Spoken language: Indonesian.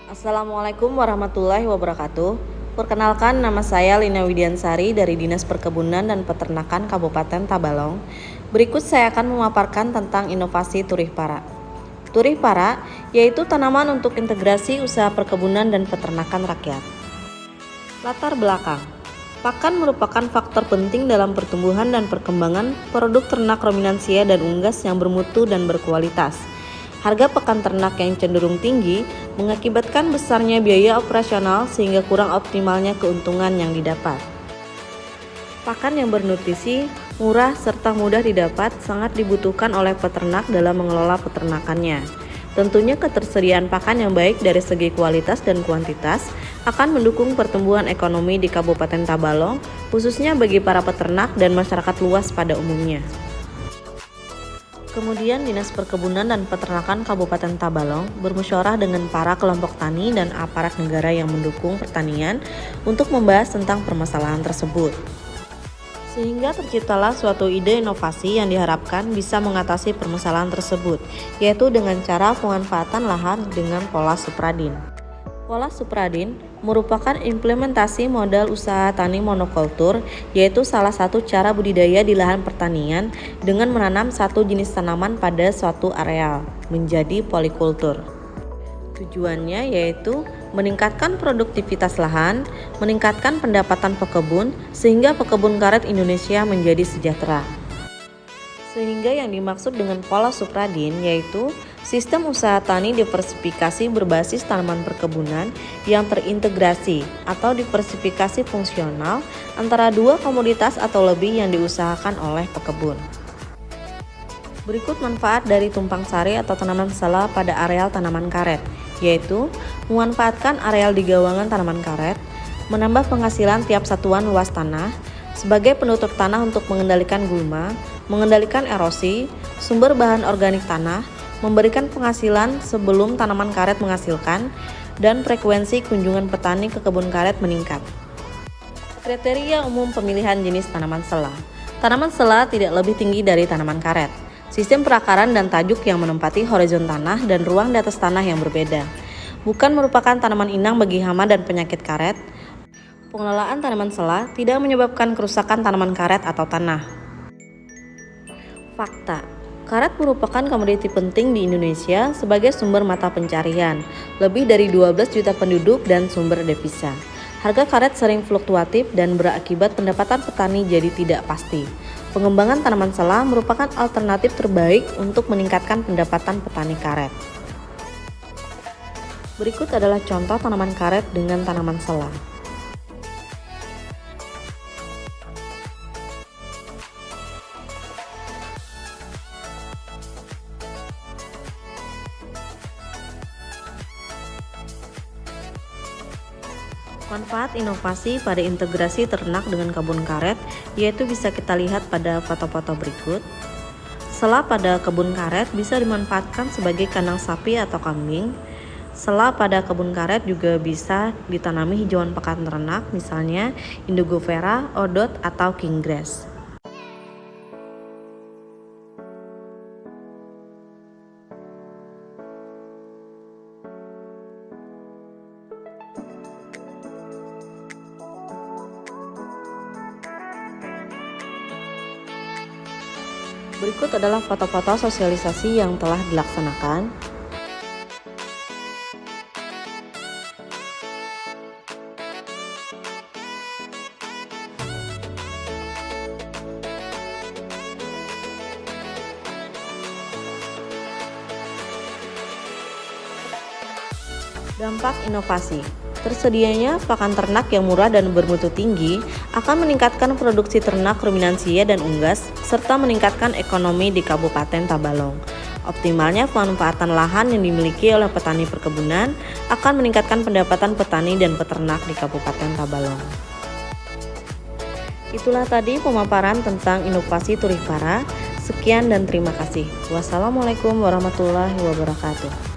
Assalamualaikum warahmatullahi wabarakatuh. Perkenalkan, nama saya Lina Widiansari dari Dinas Perkebunan dan Peternakan Kabupaten Tabalong. Berikut saya akan memaparkan tentang inovasi Turih Para. Turih Para yaitu tanaman untuk integrasi usaha perkebunan dan peternakan rakyat. Latar belakang. Pakan merupakan faktor penting dalam pertumbuhan dan perkembangan produk ternak ruminansia dan unggas yang bermutu dan berkualitas. Harga pakan ternak yang cenderung tinggi mengakibatkan besarnya biaya operasional sehingga kurang optimalnya keuntungan yang didapat. Pakan yang bernutrisi, murah, serta mudah didapat sangat dibutuhkan oleh peternak dalam mengelola peternakannya. Tentunya ketersediaan pakan yang baik dari segi kualitas dan kuantitas akan mendukung pertumbuhan ekonomi di Kabupaten Tabalong, khususnya bagi para peternak dan masyarakat luas pada umumnya. Kemudian Dinas Perkebunan dan Peternakan Kabupaten Tabalong bermusyawarah dengan para kelompok tani dan aparat negara yang mendukung pertanian untuk membahas tentang permasalahan tersebut. Sehingga terciptalah suatu ide inovasi yang diharapkan bisa mengatasi permasalahan tersebut, yaitu dengan cara pemanfaatan lahan dengan pola supradin. Pola supradin merupakan implementasi modal usaha tani monokultur, yaitu salah satu cara budidaya di lahan pertanian dengan menanam satu jenis tanaman pada suatu areal menjadi polikultur. Tujuannya yaitu meningkatkan produktivitas lahan, meningkatkan pendapatan pekebun, sehingga pekebun karet Indonesia menjadi sejahtera. Sehingga yang dimaksud dengan pola supradin yaitu sistem usaha tani diversifikasi berbasis tanaman perkebunan yang terintegrasi atau diversifikasi fungsional antara dua komoditas atau lebih yang diusahakan oleh pekebun. Berikut manfaat dari tumpang sari atau tanaman sela pada areal tanaman karet, yaitu memanfaatkan areal di gawangan tanaman karet, menambah penghasilan tiap satuan luas tanah, sebagai penutup tanah untuk mengendalikan gulma, mengendalikan erosi, sumber bahan organik tanah, memberikan penghasilan sebelum tanaman karet menghasilkan, dan frekuensi kunjungan petani ke kebun karet meningkat. Kriteria umum pemilihan jenis tanaman sela. Tanaman sela tidak lebih tinggi dari tanaman karet. Sistem perakaran dan tajuk yang menempati horizon tanah dan ruang di atas tanah yang berbeda. Bukan merupakan tanaman inang bagi hama dan penyakit karet. Pengelolaan tanaman sela tidak menyebabkan kerusakan tanaman karet atau tanah. Fakta. Karet merupakan komoditi penting di Indonesia sebagai sumber mata pencarian, lebih dari 12 juta penduduk dan sumber devisa. Harga karet sering fluktuatif dan berakibat pendapatan petani jadi tidak pasti. Pengembangan tanaman sela merupakan alternatif terbaik untuk meningkatkan pendapatan petani karet. Berikut adalah contoh tanaman karet dengan tanaman sela. Manfaat inovasi pada integrasi ternak dengan kebun karet yaitu bisa kita lihat pada foto-foto berikut. Sela pada kebun karet bisa dimanfaatkan sebagai kandang sapi atau kambing. Sela pada kebun karet juga bisa ditanami hijauan pekan ternak, misalnya indigo vera, odot, atau king grass. Berikut adalah foto-foto sosialisasi yang telah dilaksanakan. Dampak inovasi. Tersedianya pakan ternak yang murah dan bermutu tinggi akan meningkatkan produksi ternak ruminansia dan unggas serta meningkatkan ekonomi di Kabupaten Tabalong. Optimalnya pemanfaatan lahan yang dimiliki oleh petani perkebunan akan meningkatkan pendapatan petani dan peternak di Kabupaten Tabalong. Itulah tadi pemaparan tentang inovasi Turih Para. Sekian dan terima kasih. Wassalamualaikum warahmatullahi wabarakatuh.